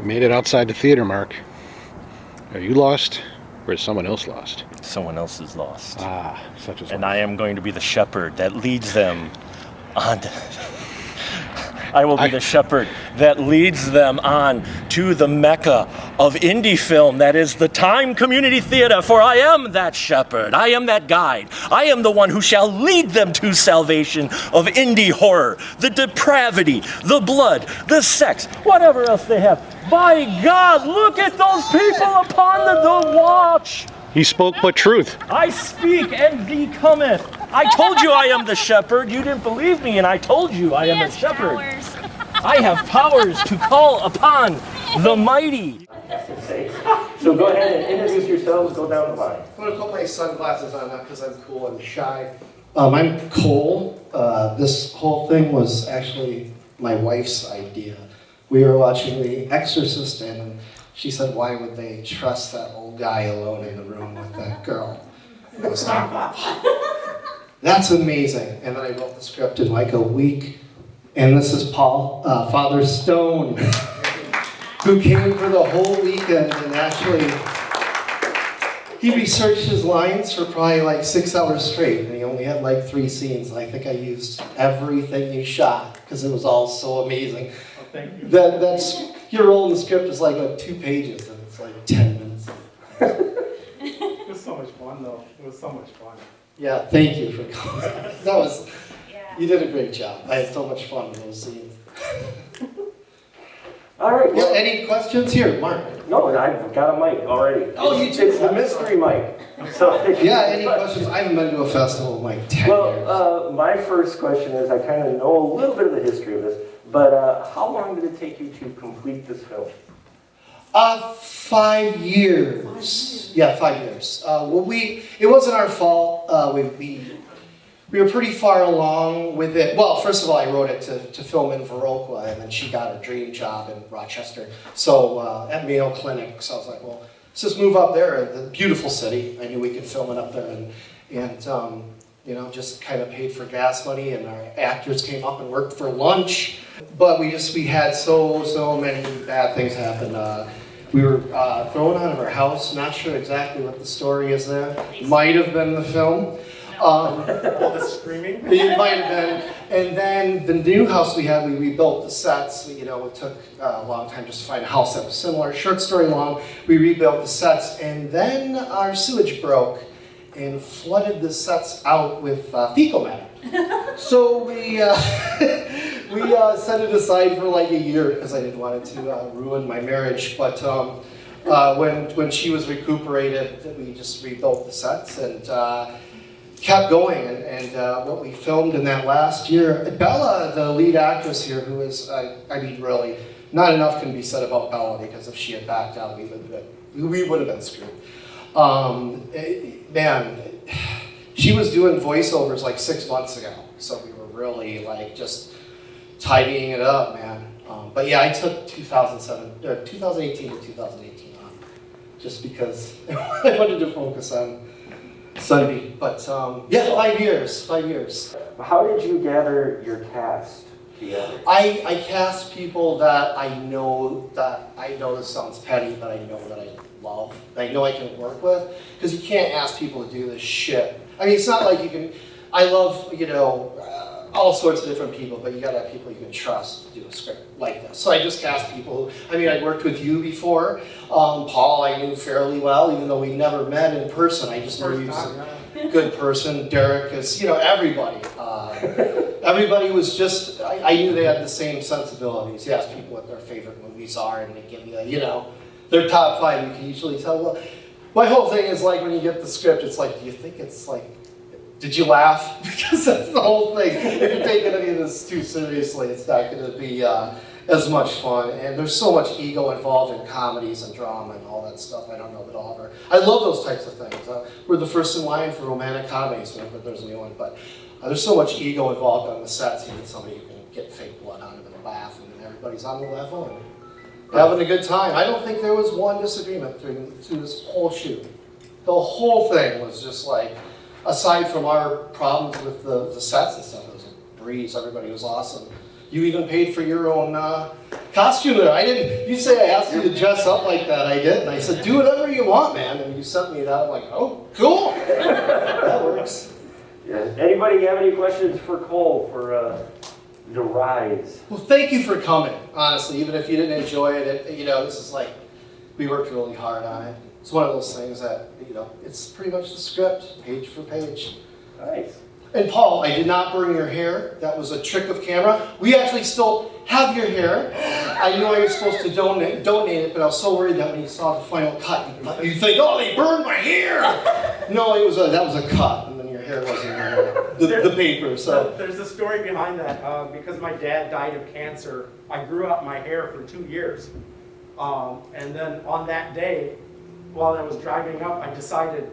made it outside the theater, Mark. Are you lost, or is someone else lost? Someone else is lost. Ah, such as. And I am going to be the shepherd that leads them on. I will be the shepherd that leads them on to the Mecca of indie film, that is the Time Community Theater, for I am that shepherd, I am that guide, I am the one who shall lead them to salvation of indie horror, the depravity, the blood, the sex, whatever else they have. By God, look at those people upon the watch. He spoke but truth. I speak and he cometh. I told you I am the shepherd. You didn't believe me, and I told you I am the shepherd. I have powers to call upon the mighty. So go ahead and introduce yourselves. Go down the line. I'm going to put my sunglasses on, not because I'm cool and shy. I'm Cole. This whole thing was actually my wife's idea. We were watching The Exorcist, and she said, why would they trust that old guy alone in the room with that girl? And I was like, that's amazing. And then I wrote the script in like a week. And this is Paul, Father Stone, who came for the whole weekend and actually, he researched his lines for probably like 6 hours straight. And he only had like 3 scenes. And I think I used everything he shot because it was all so amazing. Oh, thank you. That's your role in the script is like 2 pages and it's like 10 minutes. It was so much fun though. It was so much fun. Yeah, thank you for coming. You did a great job. I had so much fun with those scenes. All right. Yeah, any questions here, Mark? No, I've got a mic already. Oh, you did? It's the mystery mic. So Yeah, any questions? I haven't been to a festival in like 10 years. Well, my first question is, I kind of know a little bit of the history of this, but how long did it take you to complete this film? 5 years. Yeah, 5 years. It wasn't our fault. We were pretty far along with it. Well, first of all, I wrote it to film in Viroqua, and then she got a dream job in Rochester. So at Mayo Clinic, so I was like, well, let's just move up there. The beautiful city. I knew we could film it up there, and just kind of paid for gas money, and our actors came up and worked for lunch. But we had so many bad things happen. We were thrown out of our house. Not sure exactly what the story is there. Might have been the film. The screaming? It might have been. And then the new house we had, we rebuilt the sets. It took a long time just to find a house that was similar. Short story long, we rebuilt the sets, and then our sewage broke and flooded the sets out with fecal matter. So we set it aside for like a year because I didn't want it to ruin my marriage. But when she was recuperated, we just rebuilt the sets and kept going. And what we filmed in that last year, Bella, the lead actress here, who is, really, not enough can be said about Bella, because if she had backed out, we would have been screwed. Man, she was doing voiceovers like 6 months ago, so we were really like just tidying it up, man. But yeah, I took 2018 to 2018 off, just because I wanted to focus on Sunday. But yeah, 5 years. How did you gather your cast together? I cast people that I know this sounds petty, but I know that I love. I know I can work with, because you can't ask people to do this shit. I mean, it's not like you can. I love all sorts of different people, but you gotta have people you can trust to do a script like this. So I just cast people who, I worked with you before. Paul I knew fairly well, even though we never met in person. I just knew he was a good person. Derek is, everybody. Everybody was just, I knew they had the same sensibilities. You ask people what their favorite movies are, and they give you, their top 5. You can usually tell. Well, my whole thing is like when you get the script, it's like, do you think it's like, did you laugh? Because that's the whole thing. If you're taking any of this too seriously, it's not going to be as much fun. And there's so much ego involved in comedies and drama and all that stuff. I don't know that Oliver. I love those types of things. We're the first in line for romantic comedies whenever there's a new one. But there's so much ego involved on the sets. You need somebody who can get fake blood on them and laugh, and everybody's on the level and having a good time. I don't think there was one disagreement through this whole shoot. The whole thing was just like, aside from our problems with the sets and stuff, it was a breeze. Everybody was awesome. You even paid for your own costume there. I didn't. You say I asked you to dress up like that. I did, and I said, do whatever you want, man. And you sent me that. I'm like, oh, cool. That works. Yeah. Anybody have any questions for Cole for the Rise? Well, thank you for coming. Honestly, even if you didn't enjoy it, this is like we worked really hard on it. It's one of those things that it's pretty much the script, page for page. Nice. And Paul, I did not burn your hair. That was a trick of camera. We actually still have your hair. I knew I was supposed to donate it, but I was so worried that when you saw the final cut, you think, oh, they burned my hair. No, that was a cut, and then your hair wasn't the paper. So there's a story behind that. Because my dad died of cancer, I grew out my hair for 2 years. And then on that day, while I was driving up, I decided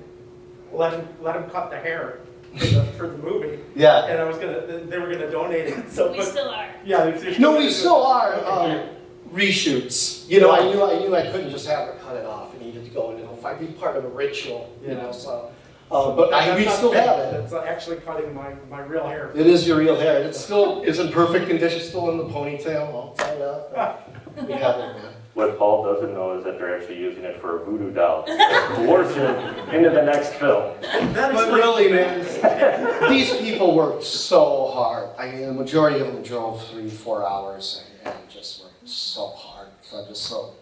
let him cut the hair for the movie. Yeah. And they were gonna donate it. So We still are. Yeah. no, we still are reshoots. I knew I couldn't just have her cut it off. It needed to go into be part of a ritual. So. But we still have it. It's actually cutting my real hair. It is your real hair. It still is in perfect condition. Still in the ponytail, all tied up. We have it, man. What Paul doesn't know is that they're actually using it for a voodoo doll. Coerce him into the next film. But really, man, these people worked so hard. I mean, the majority of them drove 3-4 hours and just worked so hard. So I'm just so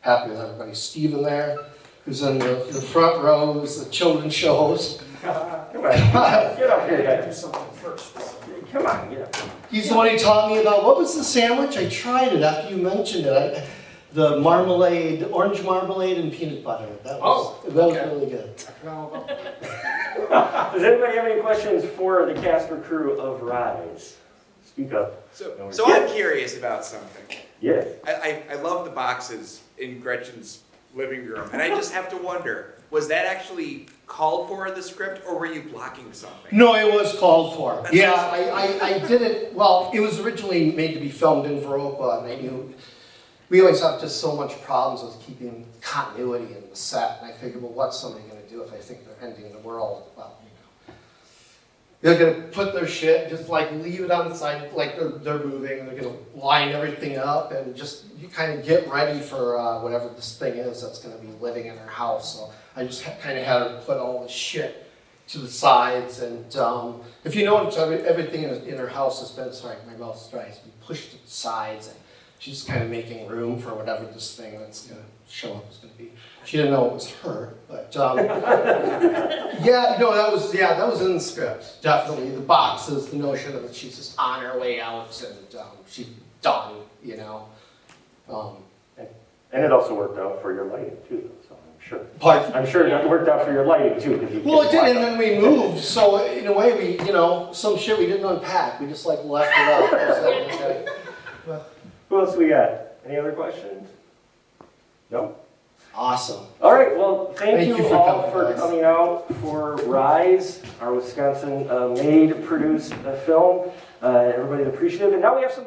happy with everybody. Steven there, who's in the front rows, the children's shows. Come on, get up here, guys. Do something first. Come on, get up. He's the one who taught me about, what was the sandwich? I tried it after you mentioned it. The marmalade, orange marmalade and peanut butter. That was really good. Does anybody have any questions for the cast or crew of Rise? Speak up. So I'm curious about something. Yeah. I love the boxes in Gretchen's living room, and I just have to wonder, was that actually called for in the script, or were you blocking something? No, it was called for. Yeah, I did it. Well, it was originally made to be filmed in Viroqua, and I knew we always have just so much problems with keeping continuity in the set. And I figured, well, what's somebody going to do if I think they're ending the world? Well, they're going to put their shit, just like leave it on the side, like they're moving. They're going to line everything up and just you kind of get ready for whatever this thing is that's going to be living in our house. So I just kind of had her put all the shit to the sides. And if you notice, everything in her house has been, sorry, my mouth's dry, it's been pushed to the sides. And she's kind of making room for whatever this thing that's going to show up is going to be. She didn't know it was her, but that was in the script. Definitely the boxes, the notion of that she's just on her way out and she's done, And it also worked out for your lighting too, so I'm sure. Pardon? I'm sure it worked out for your lighting too. Well, it did, and then we moved, so in a way we, some shit we didn't unpack. We just like left it up. Okay. Who else we got? Any other questions? No? Awesome. All right, well, thank you for all coming, for guys. coming out for Rise, our Wisconsin made, produced film. Everybody's appreciative. And now we have some